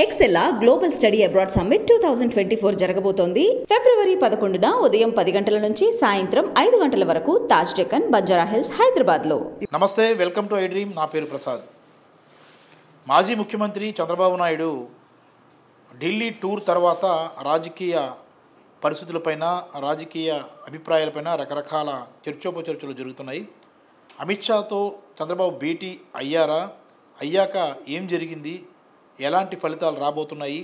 ఎక్సెల్లా global study abroad summit 2024 జరగబోతోంది. ఫిబ్రవరి 11న ఉదయం 10 గంటల నుంచి సాయంత్రం 5 గంటల వరకు తాజ్ డెక్కన్, బంజారా హిల్స్, హైదరాబాద్లో. నమస్తే, వెల్కమ్ టు ఐ డ్రీమ్. నా పేరు ప్రసాద్. మాజీ ముఖ్యమంత్రి చంద్రబాబు నాయుడు ఢిల్లీ టూర్ తర్వాత రాజకీయ పరిస్థితులపైన, రాజకీయ అభిప్రాయాలపైన రకరకాల చర్చోపచర్చలు జరుగుతున్నాయి. అమిత్ షాతో చంద్రబాబు భేటీ అయ్యాక ఏం జరిగింది, ఎలాంటి ఫలితాలు రాబోతున్నాయి,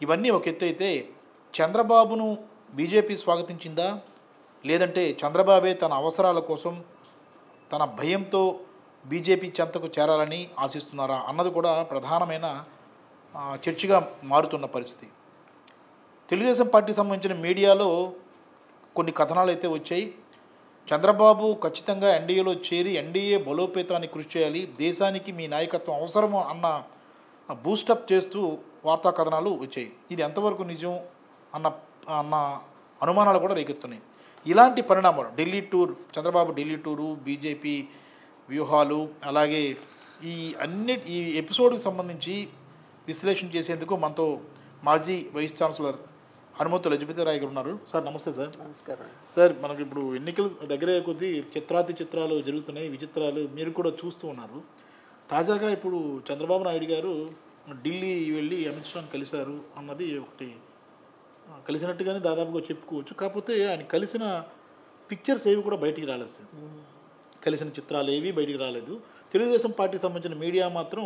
ఇవన్నీ ఒక ఎత్తు అయితే, చంద్రబాబును బీజేపీ స్వాగతించిందా, లేదంటే చంద్రబాబే తన అవసరాల కోసం తన భయంతో బీజేపీ చెంతకు చేరాలని ఆశిస్తున్నారా అన్నది కూడా ప్రధానమైన చర్చగా మారుతున్న పరిస్థితి. తెలుగుదేశం పార్టీకి సంబంధించిన మీడియాలో కొన్ని కథనాలు అయితే వచ్చాయి. చంద్రబాబు ఖచ్చితంగా ఎన్డీఏలో చేరి ఎన్డీఏ బలోపేతాన్ని కృషి చేయాలి, దేశానికి మీ నాయకత్వం అవసరము అన్న బూస్టప్ చేస్తూ వార్తా కథనాలు వచ్చాయి. ఇది ఎంతవరకు నిజం అన్న అనుమానాలు కూడా రేకెత్తున్నాయి. ఇలాంటి పరిణామాలు, Delhi tour, Chandrababu Delhi tour, BJP వ్యూహాలు, అలాగే ఈ ఎపిసోడ్కి సంబంధించి విశ్లేషణ చేసేందుకు మనతో మాజీ వైస్ ఛాన్సలర్ హనుమంతు లజపతిరాయ్ గారు ఉన్నారు. సార్ నమస్తే. సార్ నమస్కారం. సార్, మనకి ఇప్పుడు ఎన్నికలు దగ్గరే కొద్దీ చిత్రాలు జరుగుతున్నాయి, విచిత్రాలు మీరు కూడా చూస్తూ ఉన్నారు. తాజాగా ఇప్పుడు చంద్రబాబు నాయుడు గారు ఢిల్లీ వెళ్ళి అమిత్ షాను కలిశారు అన్నది ఒకటి, కలిసినట్టుగానే దాదాపుగా చెప్పుకోవచ్చు. కాకపోతే ఆయన కలిసిన పిక్చర్స్ ఏవి కూడా బయటికి రాలేదు సార్, కలిసిన చిత్రాలు ఏవి బయటికి రాలేదు. తెలుగుదేశం పార్టీకి సంబంధించిన మీడియా మాత్రం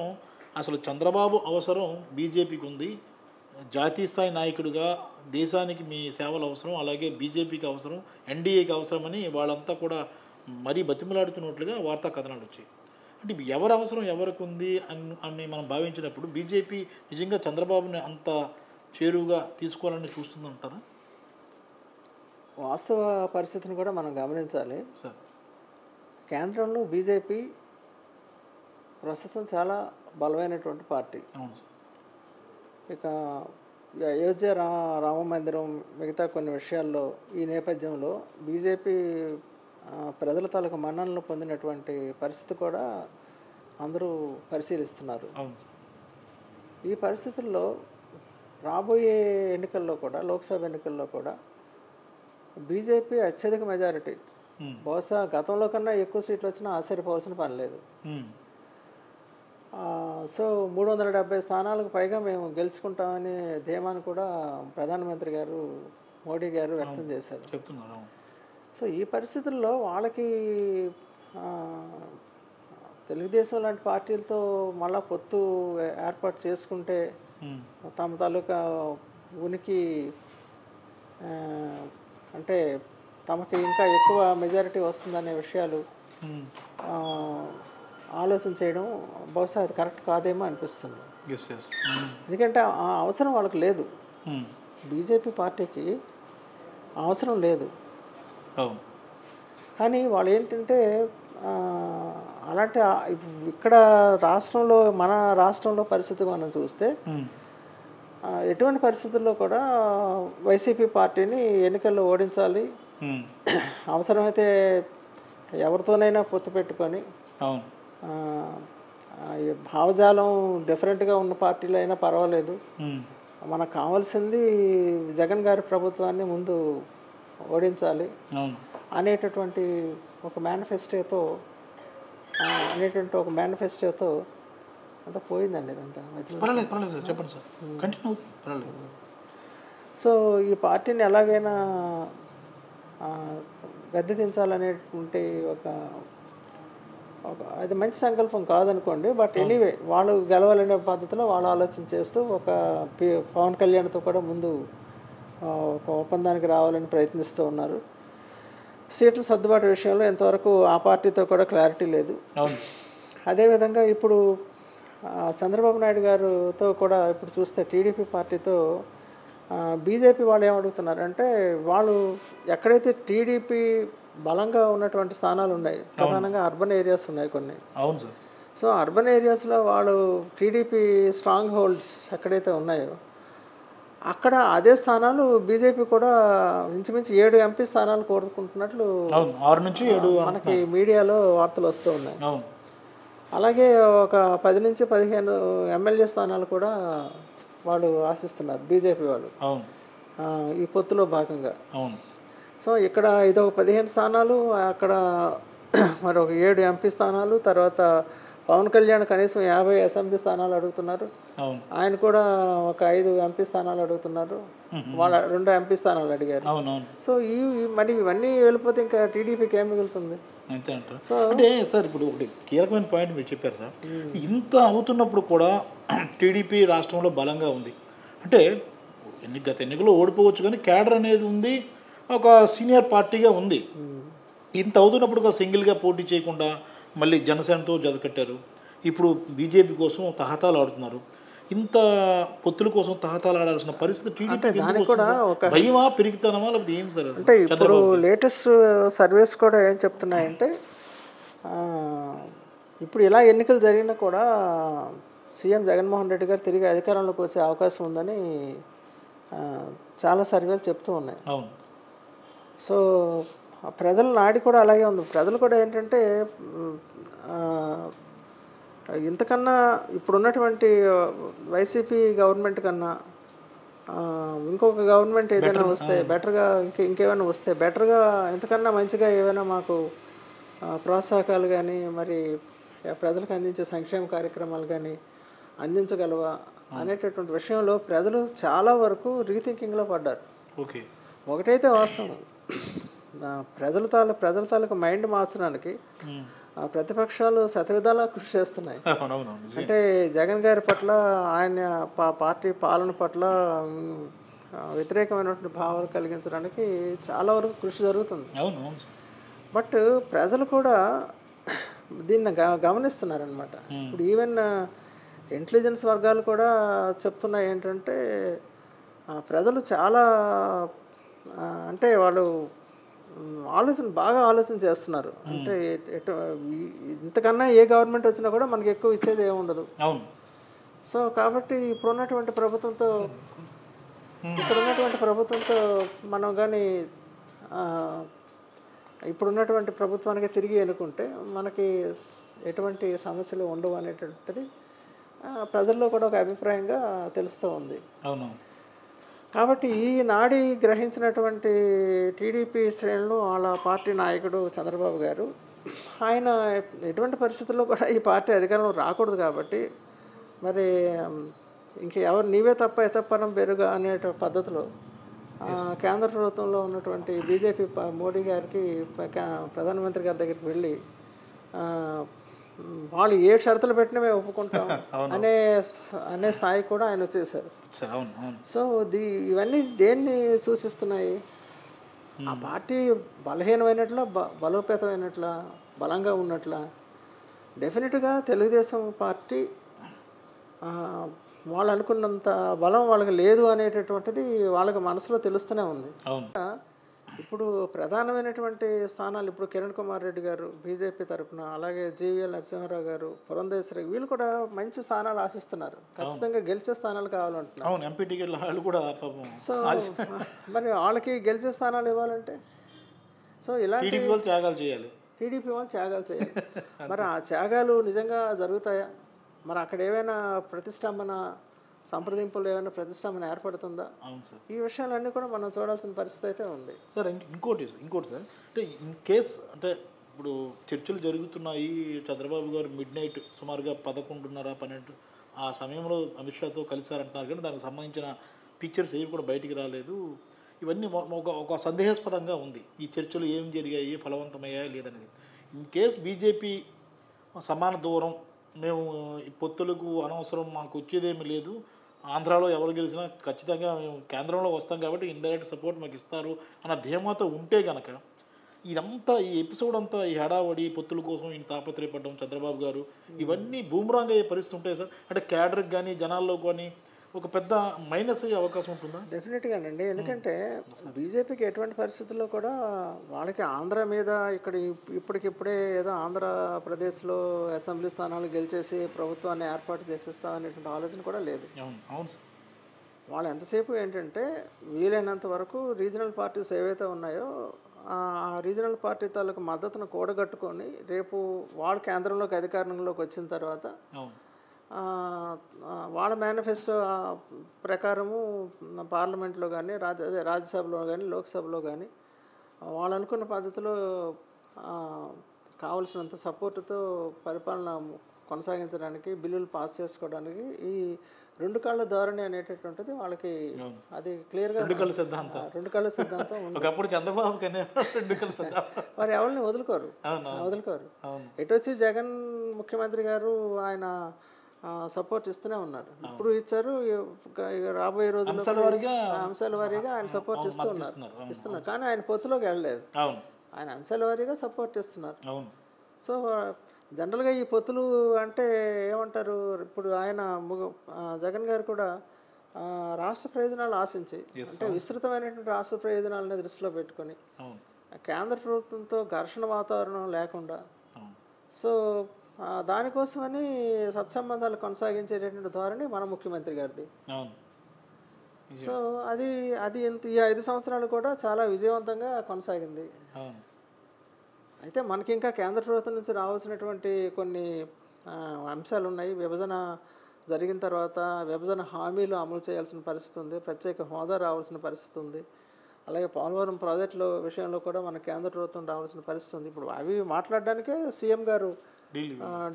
అసలు చంద్రబాబు అవసరం బీజేపీకి ఉంది, జాతీయ స్థాయి నాయకుడిగా దేశానికి మీ సేవలు అవసరం, అలాగే బీజేపీకి అవసరం, ఎన్డీఏకి అవసరమని వాళ్ళంతా కూడా మరీ బతిమలాడుతున్నట్లుగా వార్తా కథనాలు వచ్చాయి. అంటే ఎవరి అవసరం ఎవరికి ఉంది అని మనం భావించినప్పుడు బీజేపీ నిజంగా చంద్రబాబుని అంత చేరువుగా తీసుకోవాలని చూస్తుందంటారా? వాస్తవ పరిస్థితిని కూడా మనం గమనించాలి సార్. కేంద్రంలో బీజేపీ ప్రస్తుతం చాలా బలమైనటువంటి పార్టీ. అవును సార్. ఇక అయోధ్య రామ మందిరం, మిగతా కొన్ని విషయాల్లో ఈ నేపథ్యంలో బీజేపీ ప్రజల తాలూకు మన్ననలు పొందినటువంటి పరిస్థితి కూడా అందరూ పరిశీలిస్తున్నారు. ఈ పరిస్థితుల్లో రాబోయే ఎన్నికల్లో కూడా, లోక్సభ ఎన్నికల్లో కూడా బీజేపీ అత్యధిక మెజారిటీ, బహుశా గతంలో కన్నా ఎక్కువ సీట్లు వచ్చినా ఆశ్చర్యపోవాల్సిన పని లేదు. సో 370 స్థానాలకు పైగా మేము గెలుచుకుంటామని ధీమాను కూడా ప్రధానమంత్రి గారు మోడీ గారు వ్యక్తం చేశారు, చెప్తున్నారు. సో ఈ పరిస్థితుల్లో వాళ్ళకి తెలుగుదేశం లాంటి పార్టీలతో మళ్ళా పొత్తు ఏర్పాటు చేసుకుంటే తమ తాలూకా ఉనికి, అంటే తమకి ఇంకా ఎక్కువ మెజారిటీ వస్తుందనే విషయాలు ఆలోచన చేయడం బహుశా అది కరెక్ట్ కాదేమో అనిపిస్తుంది. ఎందుకంటే ఆ అవసరం వాళ్ళకి లేదు, బీజేపీ పార్టీకి అవసరం లేదు. కానీ వాళ్ళు ఏంటంటే అలాంటి ఇక్కడ రాష్ట్రంలో, మన రాష్ట్రంలో పరిస్థితి మనం చూస్తే ఎటువంటి పరిస్థితుల్లో కూడా వైసీపీ పార్టీని ఎన్నికల్లో ఓడించాలి, అవసరమైతే ఎవరితోనైనా పొత్తు పెట్టుకొని, భావజాలం డిఫరెంట్గా ఉన్న పార్టీలు అయినా పర్వాలేదు, మనకు కావాల్సింది జగన్ గారి ప్రభుత్వాన్ని ముందు ఓడించాలి అనేటటువంటి ఒక మేనిఫెస్టోతో అంతా పోయిందండి. ఇదంతా చెప్పండి సార్, కంటిన్యూ. సో ఈ పార్టీని ఎలాగైనా గద్దె దించాలనేటువంటి ఒక అది మంచి సంకల్పం కాదనుకోండి, బట్ ఎనీవే వాళ్ళు గెలవాలనే పద్ధతిలో వాళ్ళు ఆలోచన చేస్తూ ఒక పవన్ కళ్యాణ్తో కూడా ముందు ఒక ఒప్పందానికి రావాలని ప్రయత్నిస్తూ ఉన్నారు. సీట్ల సర్దుబాటు విషయంలో ఇంతవరకు ఆ పార్టీతో కూడా క్లారిటీ లేదు. అదేవిధంగా ఇప్పుడు చంద్రబాబు నాయుడు గారితో కూడా ఇప్పుడు చూస్తే టీడీపీ పార్టీతో బీజేపీ వాళ్ళు ఏమడుగుతున్నారంటే, వాళ్ళు ఎక్కడైతే టీడీపీ బలంగా ఉన్నటువంటి స్థానాలు ఉన్నాయి, ప్రధానంగా అర్బన్ ఏరియాస్ ఉన్నాయి కొన్ని. అవును సార్. సో అర్బన్ ఏరియాస్లో వాళ్ళు టీడీపీ స్ట్రాంగ్ హోల్డ్స్ ఎక్కడైతే ఉన్నాయో అక్కడ అదే స్థానాలు బీజేపీ కూడా ఇంచుమించు 7 ఎంపీ స్థానాలు కోరుకుంటున్నట్లు 6 నుంచి 7 మనకి మీడియాలో వార్తలు వస్తూ ఉన్నాయి. అలాగే ఒక 10 నుంచి 15 ఎమ్మెల్యే స్థానాలు కూడా వాళ్ళు ఆశిస్తున్నారు బీజేపీ వాళ్ళు అవును ఈ పొత్తులో భాగంగా. అవును సో ఇక్కడ ఇదొక 15 స్థానాలు, అక్కడ మరొక 7 ఎంపీ స్థానాలు, తర్వాత పవన్ కళ్యాణ్ కనీసం 50 అసెంబ్లీ స్థానాలు అడుగుతున్నారు. అవును ఆయన కూడా ఒక 5 ఎంపీ స్థానాలు అడుగుతున్నారు. వాళ్ళ 2 ఎంపీ స్థానాలు అడిగారు. అవునవును సో మరి ఇవన్నీ వెళ్ళిపోతే ఇంకా టీడీపీకి ఏం మిగులుతుంది? అంతే అంటారు. అంటే సార్ ఇప్పుడు ఒకటి కీలకమైన పాయింట్ మీరు చెప్పారు సార్. ఇంత అవుతున్నప్పుడు కూడా టీడీపీ రాష్ట్రంలో బలంగా ఉంది అంటే గత ఎన్నికల్లో ఓడిపోవచ్చు కానీ క్యాడర్ అనేది ఉంది, ఒక సీనియర్ పార్టీగా ఉంది. ఇంత అవుతున్నప్పుడు ఒక సింగిల్గా పోటీ చేయకుండా మళ్ళీ జనసేనతో జతకట్టారు. ఇప్పుడు బీజేపీ కోసం తహతాలు ఆడుతున్నారు. ఇంత పొత్తుల కోసం తహతాలు ఆడాల్సిన పరిస్థితి టీడీపీ భయమా పెరుగుతానమా లేకపోతే ఏం సార్? అంటే ఇప్పుడు లేటెస్ట్ సర్వేస్ కూడా ఏం చెప్తున్నాయంటే ఇప్పుడు ఇలా ఎన్నికలు జరిగినా కూడా సీఎం జగన్మోహన్ రెడ్డి గారు తిరిగి అధికారంలోకి వచ్చే అవకాశం ఉందని చాలా సర్వేలు చెప్తూ ఉన్నాయి. అవును. సో ప్రజల నాడి కూడా అలాగే ఉంది. ప్రజలు కూడా ఏంటంటే ఇంతకన్నా ఇప్పుడున్నటువంటి వైసీపీ గవర్నమెంట్ కన్నా ఇంకొక గవర్నమెంట్ ఏదైనా వస్తే బెటర్గా ఇంకేమైనా వస్తే బెటర్గా ఇంతకన్నా మంచిగా ఏమైనా మాకు ప్రోత్సాహకాలు కానీ మరి ప్రజలకు అందించే సంక్షేమ కార్యక్రమాలు కానీ అందించగలవా అనేటటువంటి విషయంలో ప్రజలు చాలా వరకు రీథింకింగ్లో పడ్డారు. ఓకే, ఒకటైతే వాస్తవం, ప్రజల తాలూకు మైండ్ మార్చడానికి ప్రతిపక్షాలు శతవిధాలా కృషి చేస్తున్నాయి. అంటే జగన్ గారి పట్ల ఆయన పార్టీ పాలన పట్ల వ్యతిరేకమైనటువంటి భావాలు కలిగించడానికి చాలా వరకు కృషి జరుగుతుంది. బట్ ప్రజలు కూడా దీన్ని గమనిస్తున్నారనమాట. ఇప్పుడు ఈవెన్ ఇంటెలిజెన్స్ వర్గాలు కూడా చెప్తున్నాయి ఏంటంటే ప్రజలు చాలా అంటే వాళ్ళు బాగా ఆలోచన చేస్తున్నారు. అంటే ఇంతకన్నా ఏ గవర్నమెంట్ వచ్చినా కూడా మనకి ఎక్కువ ఇచ్చేది ఏమి ఉండదు. సో కాబట్టి ఇప్పుడున్నటువంటి ప్రభుత్వంతో మనం కానీ ఇప్పుడున్నటువంటి ప్రభుత్వానికి తిరిగి ఎన్నుకుంటే మనకి ఎటువంటి సమస్యలు ఉండవు అనేటువంటిది ప్రజల్లో కూడా ఒక అభిప్రాయంగా తెలుస్తూ ఉంది. కాబట్టి ఈ నాడి గ్రహించినటువంటి టీడీపీ శ్రేణులు వాళ్ళ పార్టీ నాయకుడు చంద్రబాబు గారు ఆయన ఎటువంటి పరిస్థితుల్లో కూడా ఈ పార్టీ అధికారంలో రాకూడదు కాబట్టి మరి ఎవరు నీవే తప్ప ఎతప్పనం పెరుగా అనే పద్ధతిలో కేంద్ర ప్రభుత్వంలో ఉన్నటువంటి బీజేపీ మోడీ గారికి ప్రధానమంత్రి గారి దగ్గరికి వెళ్ళి వాళ్ళు ఏ షరతులు పెట్టినా మేము ఒప్పుకుంటాం అనే స్థాయి కూడా ఆయన వచ్చేసారు. సో ఇవన్నీ దేన్ని సూచిస్తున్నాయి? ఆ పార్టీ బలహీనమైనట్ల బలోపేతమైనట్ల బలంగా ఉన్నట్ల డెఫినెట్గా తెలుగుదేశం పార్టీ వాళ్ళు అనుకున్నంత బలం వాళ్ళకి లేదు అనేటటువంటిది వాళ్ళకి మనసులో తెలుస్తూనే ఉంది. ఇప్పుడు ప్రధానమైనటువంటి స్థానాలు ఇప్పుడు కిరణ్ కుమార్ రెడ్డి గారు బీజేపీ తరఫున, అలాగే జీవీఎల్ నరసింహారావు గారు, పురంధేశ్వరి వీళ్ళు కూడా మంచి స్థానాలు ఆశిస్తున్నారు. ఖచ్చితంగా గెలిచే స్థానాలు కావాలంటున్నారు. సో మరి వాళ్ళకి గెలిచే స్థానాలు ఇవ్వాలంటే సో ఇలాంటి టీడీపీ వాళ్ళు త్యాగాలు చేయాలి. మరి ఆ త్యాగాలు నిజంగా జరుగుతాయా? మరి అక్కడ ఏమైనా ప్రతిష్టంభన సంప్రదింపులు ఏమైనా ప్రతిష్టంభన ఏర్పడుతుందా? అవును సార్, ఈ విషయాలన్నీ కూడా మనం చూడాల్సిన పరిస్థితి అయితే ఉంది సార్. ఇంకోటి సార్, అంటే ఇన్ కేస్ అంటే ఇప్పుడు చర్చలు జరుగుతున్నాయి. చంద్రబాబు గారు మిడ్ నైట్ సుమారుగా 11:30-12 ఆ సమయంలో అమిత్ షాతో కలిశారంటున్నారు కానీ దానికి సంబంధించిన పిక్చర్స్ ఏవి కూడా బయటికి రాలేదు. ఇవన్నీ ఒక సందేహాస్పదంగా ఉంది. ఈ చర్చలు ఏం జరిగాయి, ఫలవంతమయ్యాయా లేదనేది. ఇన్ కేస్ బీజేపీ సమాన దూరం, మేము ఈ పొత్తులకు అనవసరం, మాకు వచ్చేదేమీ లేదు, ఆంధ్రాలో ఎవరు గెలిచినా ఖచ్చితంగా మేము కేంద్రంలో వస్తాం కాబట్టి ఇండైరెక్ట్ సపోర్ట్ మాకు ఇస్తారు అన్న ధీమాతో ఉంటే కనుక ఇదంతా ఈ ఎపిసోడ్ అంతా ఈ హడావడి పొత్తుల కోసం ఈయన తాపత్రయపడ్డం చంద్రబాబు గారు ఇవన్నీ బూమరాంగ్ అయ్యే పరిస్థితి ఉంటాయి సార్. అంటే క్యాడర్కి కానీ జనాల్లో కానీ ఒక పెద్ద మైనస్ అయ్యే అవకాశం ఉంటుందా? డెఫినెట్గానండి. ఎందుకంటే బీజేపీకి ఎటువంటి పరిస్థితుల్లో కూడా వాళ్ళకి ఆంధ్ర మీద ఇప్పటికిప్పుడే ఏదో ఆంధ్రప్రదేశ్లో అసెంబ్లీ స్థానాలు గెలిచేసి ప్రభుత్వాన్ని ఏర్పాటు చేసేస్తాం అనేటువంటి ఆలోచన కూడా లేదు. అవును, వాళ్ళు ఎంతసేపు ఏంటంటే వీలైనంత వరకు రీజనల్ పార్టీస్ ఏవైతే ఉన్నాయో ఆ రీజనల్ పార్టీ తాలూకు మద్దతును కూడగట్టుకొని రేపు వాడు కేంద్రంలోకి అధికారంలోకి వచ్చిన తర్వాత వాళ్ళ మేనిఫెస్టో ప్రకారము పార్లమెంట్లో కానీ రాజ్యసభలో కానీ లోక్సభలో కానీ వాళ్ళు అనుకున్న పద్ధతిలో కావలసినంత సపోర్టుతో పరిపాలన కొనసాగించడానికి బిల్లులు పాస్ చేసుకోవడానికి ఈ రెండు కళ్ళ ధోరణి అనేటటువంటిది వాళ్ళకి అది క్లియర్గా రెండు కళ్ళ సిద్ధాంతం ఒకప్పుడు చంద్రబాబు వారు ఎవరిని వదులుకోరు ఎటు వచ్చి జగన్ ముఖ్యమంత్రి గారు ఆయన సపోర్ట్ ఇస్తూనే ఉన్నారు. ఇప్పుడు ఇచ్చారు, రాబోయే రోజుల్లో అంశాల వారీగా ఆయన సపోర్ట్ ఇస్తున్నారు కానీ ఆయన పొత్తులోకి వెళ్ళలేదు. ఆయన అంశాల వారీగా సపోర్ట్ ఇస్తున్నారు. సో జనరల్గా ఈ పొత్తులు అంటే ఏమంటారు, ఇప్పుడు ఆయన జగన్ గారు కూడా రాష్ట్ర ప్రయోజనాలు ఆశించి అంటే విస్తృతమైనటువంటి రాష్ట్ర ప్రయోజనాలని దృష్టిలో పెట్టుకొని కేంద్ర ప్రభుత్వంతో ఘర్షణ వాతావరణం లేకుండా సో దానికోసమని సత్సంబంధాలు కొనసాగించేటటువంటి ధోరణి మన ముఖ్యమంత్రి గారిది. సో అది ఈ 5 సంవత్సరాలు కూడా చాలా విజయవంతంగా కొనసాగింది. అయితే మనకి ఇంకా కేంద్ర ప్రభుత్వం నుంచి రావాల్సినటువంటి కొన్ని అంశాలు ఉన్నాయి. విభజన జరిగిన తర్వాత విభజన హామీలు అమలు చేయాల్సిన పరిస్థితి ఉంది, ప్రత్యేక హోదా రావాల్సిన పరిస్థితి ఉంది, అలాగే పోలవరం ప్రాజెక్టుల విషయంలో కూడా మన కేంద్ర ప్రభుత్వం రావాల్సిన పరిస్థితి ఉంది. ఇప్పుడు అవి మాట్లాడడానికే సీఎం గారు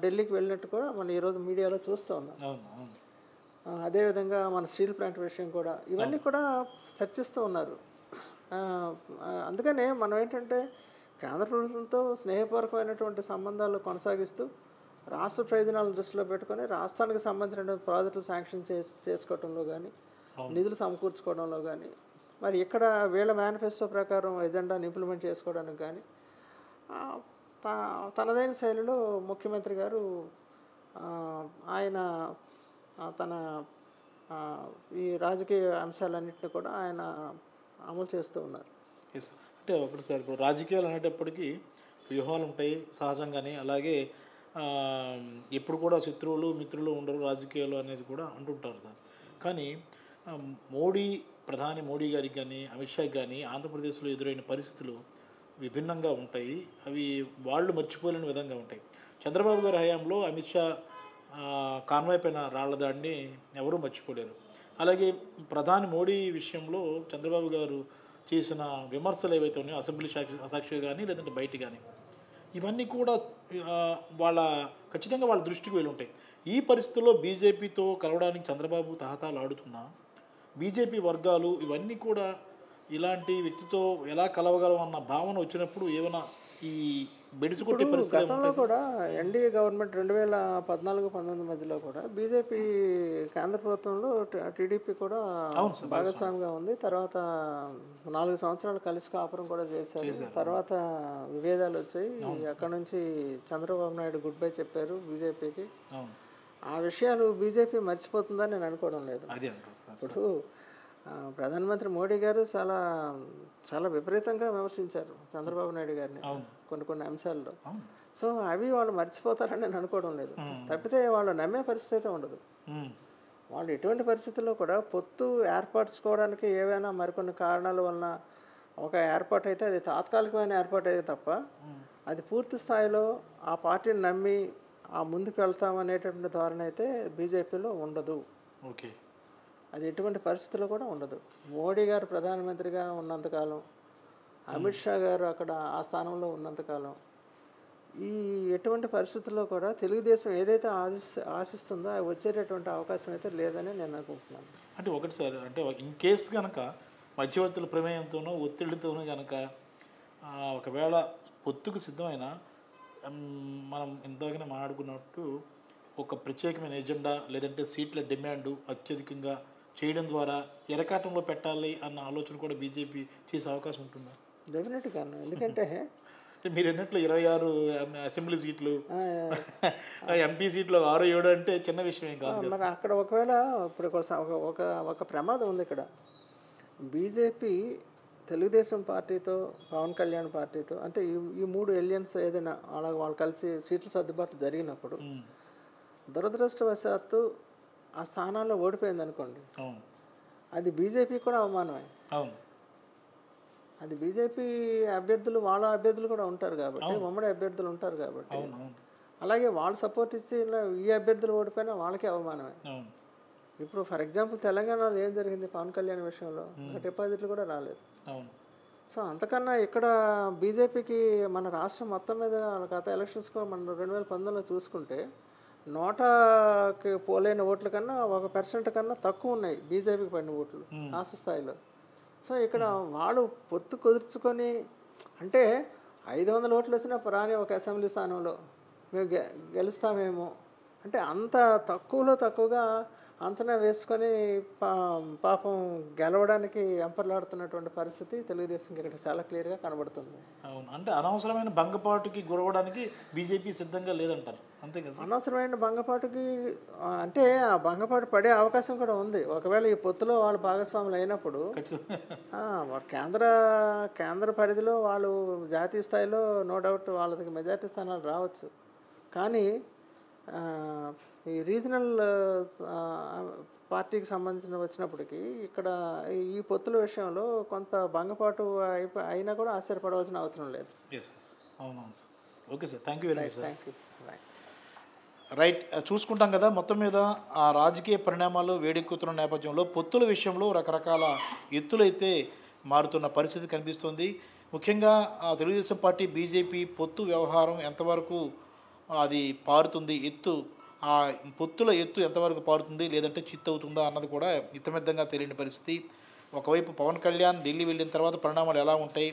ఢిల్లీకి వెళ్ళినట్టు కూడా మనం ఈరోజు మీడియాలో చూస్తూ ఉన్నాం. అదేవిధంగా మన స్టీల్ ప్లాంట్ విషయం కూడా ఇవన్నీ కూడా చర్చిస్తూ ఉన్నారు. అందుకనే మనం ఏంటంటే కేంద్ర ప్రభుత్వంతో స్నేహపూర్వకమైనటువంటి సంబంధాలు కొనసాగిస్తూ రాష్ట్ర ప్రయోజనాలను దృష్టిలో పెట్టుకొని రాష్ట్రానికి సంబంధించిన ప్రాజెక్టులు శాంక్షన్ చేసుకోవడంలో కానీ నిధులు సమకూర్చుకోవడంలో కానీ మరి ఇక్కడ వీళ్ళ మేనిఫెస్టో ప్రకారం ఎజెండాను ఇంప్లిమెంట్ చేసుకోవడానికి కానీ తనదైన శైలిలో ముఖ్యమంత్రి గారు ఆయన తన ఈ రాజకీయ అంశాలన్నింటినీ కూడా ఆయన అమలు చేస్తూ ఉన్నారు. అంటే ఒకటిసారి ఇప్పుడు రాజకీయాలు అనేటప్పటికీ వ్యూహాలు ఉంటాయి సహజంగానే, అలాగే ఎప్పుడు కూడా శత్రువులు మిత్రులు ఉండరు రాజకీయాలు అనేది కూడా అంటుంటారు సార్. కానీ ప్రధాని మోడీ గారికి కానీ అమిత్ షాకి కానీ ఆంధ్రప్రదేశ్లో ఎదురైన పరిస్థితులు విభిన్నంగా ఉంటాయి. అవి వాళ్ళు మర్చిపోలేని విధంగా ఉంటాయి. చంద్రబాబు గారి హయాంలో అమిత్ షా కాన్వాయ్ పైన రాళ్ల దాడిని ఎవరూ మర్చిపోలేరు. అలాగే ప్రధాని మోడీ విషయంలో చంద్రబాబు గారు చేసిన విమర్శలు ఏవైతే ఉన్నాయో అసెంబ్లీ సాక్షిగా కానీ లేదంటే బయట కానీ ఇవన్నీ కూడా ఖచ్చితంగా వాళ్ళ దృష్టికి వెళ్ళి ఉంటాయి. ఈ పరిస్థితుల్లో బీజేపీతో కలవడానికి చంద్రబాబు తహతాలు ఆడుతున్నా బీజేపీ వర్గాలు ఇవన్నీ కూడా ఇలాంటి వ్యక్తితో ఎలా కలవగలం అన్న భావన వచ్చినప్పుడు ఏమైనా ఈ బెడిసికొట్టి గతంలో కూడా ఎన్డీఏ గవర్నమెంట్ 2014-19 మధ్యలో కూడా బీజేపీ కేంద్ర ప్రభుత్వంలో టీడీపీ కూడా భాగస్వామిగా ఉంది. తర్వాత 4 సంవత్సరాలు కలిసి కాపురం కూడా చేశారు. తర్వాత విభేదాలు వచ్చాయి. అక్కడ నుంచి చంద్రబాబు నాయుడు గుడ్ బై చెప్పారు బీజేపీకి. ఆ విషయాలు బీజేపీ మర్చిపోతుందని నేను అనుకోవడం లేదు. ఇప్పుడు ప్రధానమంత్రి మోడీ గారు చాలా విపరీతంగా విమర్శించారు చంద్రబాబు నాయుడు గారిని కొన్ని అంశాల్లో. సో అవి వాళ్ళు మర్చిపోతారని నేను అనుకోవడం లేదు. తప్పితే వాళ్ళు నమ్మే పరిస్థితి అయితే ఉండదు. వాళ్ళు ఎటువంటి పరిస్థితుల్లో కూడా పొత్తు ఏర్పరచుకోవడానికి ఏవైనా మరికొన్ని కారణాల వలన ఒక ఏర్పాటు అయితే అది తాత్కాలికమైన ఏర్పాటు అయితే తప్ప అది పూర్తి స్థాయిలో ఆ పార్టీని నమ్మి ముందుకు వెళ్తామనేటువంటి ధోరణి అయితే బీజేపీలో ఉండదు. ఓకే, అది ఎటువంటి పరిస్థితుల్లో కూడా ఉండదు. మోడీ గారు ప్రధానమంత్రిగా ఉన్నంతకాలం, అమిత్ షా గారు అక్కడ ఆ స్థానంలో ఉన్నంతకాలం ఈ ఎటువంటి పరిస్థితుల్లో కూడా తెలుగుదేశం ఏదైతే ఆశిస్తుందో అవి వచ్చేటటువంటి అవకాశం అయితే లేదని నేను అనుకుంటున్నాను. అంటే ఒకటి సార్, అంటే ఇన్ కేసు కనుక మధ్యవర్తుల ప్రమేయంతోనో ఒత్తిడితోనో కనుక ఒకవేళ పొత్తుకు సిద్ధమైన మనం ఇంతగానే మాట్లాడుకున్నట్టు ఒక ప్రత్యేకమైన ఎజెండా లేదంటే సీట్ల డిమాండ్ అత్యధికంగా చేయడం ద్వారా ఎరకాటంలో పెట్టాలి అన్న ఆలోచన కూడా బీజేపీ చేసే అవకాశం ఉంటుందా? డెఫినెట్గా. ఎందుకంటే మీరు అన్నట్లు 26 అసెంబ్లీ సీట్లు, ఎంపీ సీట్లు 6-7 అంటే చిన్న విషయం కాదు. మరి అక్కడ ఒకవేళ ఇప్పుడు ఒక ప్రమాదం ఉంది. ఇక్కడ బీజేపీ తెలుగుదేశం పార్టీతో పవన్ కళ్యాణ్ పార్టీతో అంటే ఈ 3 ఎలియన్స్ ఏదైనా వాళ్ళు కలిసి సీట్ల సర్దుబాటు జరిగినప్పుడు దురదృష్టవశాత్తు ఆ స్థానాల్లో ఓడిపోయింది అనుకోండి, అది బీజేపీ కూడా అవమానమే. అది బీజేపీ అభ్యర్థులు వాళ్ళ అభ్యర్థులు కూడా ఉంటారు కాబట్టి, ఉమ్మడి అభ్యర్థులు ఉంటారు కాబట్టి, అలాగే వాళ్ళు సపోర్ట్ ఇచ్చిన ఈ అభ్యర్థులు ఓడిపోయినా వాళ్ళకే అవమానమే. ఇప్పుడు ఫర్ ఎగ్జాంపుల్ తెలంగాణలో ఏం జరిగింది పవన్ కళ్యాణ్ విషయంలో, డిపాజిట్లు కూడా రాలేదు. సో అంతకన్నా ఇక్కడ బీజేపీకి మన రాష్ట్రం మొత్తం మీద గత ఎలక్షన్స్ కూడా మనం 2019లో చూసుకుంటే 100కి పోలైన ఓట్ల కన్నా 1% కన్నా తక్కువ ఉన్నాయి బీజేపీకి పడిన ఓట్లు రాష్ట్ర స్థాయిలో. సో ఇక్కడ వాళ్ళు పొత్తు కుదుర్చుకొని, అంటే 500 ఓట్లు వచ్చినా రాని ఒక అసెంబ్లీ స్థానంలో మేము గెలుస్తామేమో అంటే అంత తక్కువగా అంచనా వేసుకొని పాపం గెలవడానికి ఎంపర్లాడుతున్నటువంటి పరిస్థితి తెలుగుదేశంకి ఇక్కడ చాలా క్లియర్గా కనబడుతుంది. అవును, అంటే అనవసరమైన భంగపాటుకి గురవడానికి బీజేపీ సిద్ధంగా లేదంటారు, అంతే కదా? అనవసరమైన భంగపాటుకి అంటే ఆ భంగపాటు పడే అవకాశం కూడా ఉంది. ఒకవేళ ఈ పొత్తులో వాళ్ళు భాగస్వాములు అయినప్పుడు కేంద్ర పరిధిలో వాళ్ళు జాతీయ స్థాయిలో నో డౌట్ వాళ్ళకి మెజార్టీ స్థానాలు రావచ్చు. కానీ ఈ రీజనల్ పార్టీకి సంబంధించిన వచ్చినప్పటికీ ఇక్కడ ఈ పొత్తుల విషయంలో కొంత భంగపాటు అయినా కూడా ఆశ్చర్యపడవలసిన అవసరం లేదు. అవునవును sir. Okay sir, thank you very much. Thank you. Right, చూసుకుంటాం కదా మొత్తం మీద ఆ రాజకీయ పరిణామాలు వేడెక్కుతున్న నేపథ్యంలో పొత్తుల విషయంలో రకరకాల ఎత్తులైతే మారుతున్న పరిస్థితి కనిపిస్తుంది. ముఖ్యంగా తెలుగుదేశం పార్టీ బీజేపీ పొత్తు వ్యవహారం ఎంతవరకు అది పారుతుంది, ఆ పొత్తుల ఎత్తు ఎంతవరకు పారుతుంది, లేదంటే చిత్తు అవుతుందా అన్నది కూడా ఇతమిద్దంగా తెలియని పరిస్థితి. ఒకవైపు పవన్ కళ్యాణ్ ఢిల్లీ వెళ్ళిన తర్వాత పరిణామాలు ఎలా ఉంటాయి,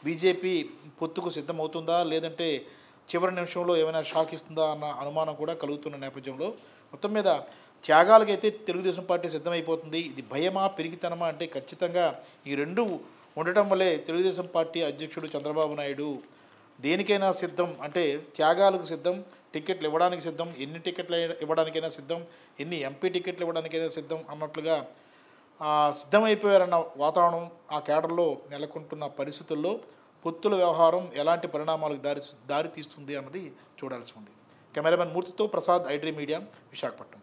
బీజేపీ పొత్తుకు సిద్ధమవుతుందా లేదంటే చివరి నిమిషంలో ఏమైనా షాక్ ఇస్తుందా అన్న అనుమానం కూడా కలుగుతున్న నేపథ్యంలో మొత్తం మీద త్యాగాలకైతే తెలుగుదేశం పార్టీ సిద్ధమైపోతుంది. ఇది భయమా పెరిగితనమా అంటే ఖచ్చితంగా ఈ రెండు ఉండటం వల్లే తెలుగుదేశం పార్టీ అధ్యక్షుడు చంద్రబాబు నాయుడు దేనికైనా సిద్ధం, అంటే త్యాగాలకు సిద్ధం, టికెట్లు ఇవ్వడానికి సిద్ధం, ఎన్ని టికెట్లు ఇవ్వడానికైనా సిద్ధం, ఎన్ని ఎంపీ టికెట్లు ఇవ్వడానికైనా సిద్ధం అన్నట్లుగా సిద్ధమైపోయారన్న వాతావరణం ఆ కేడర్లో నెలకొంటున్న పరిస్థితుల్లో పొత్తుల వ్యవహారం ఎలాంటి పరిణామాలకు దారి తీస్తుంది అన్నది చూడాల్సి ఉంది. కెమెరామెన్ మూర్తితో ప్రసాద్, ఐడ్రీ మీడియా, విశాఖపట్నం.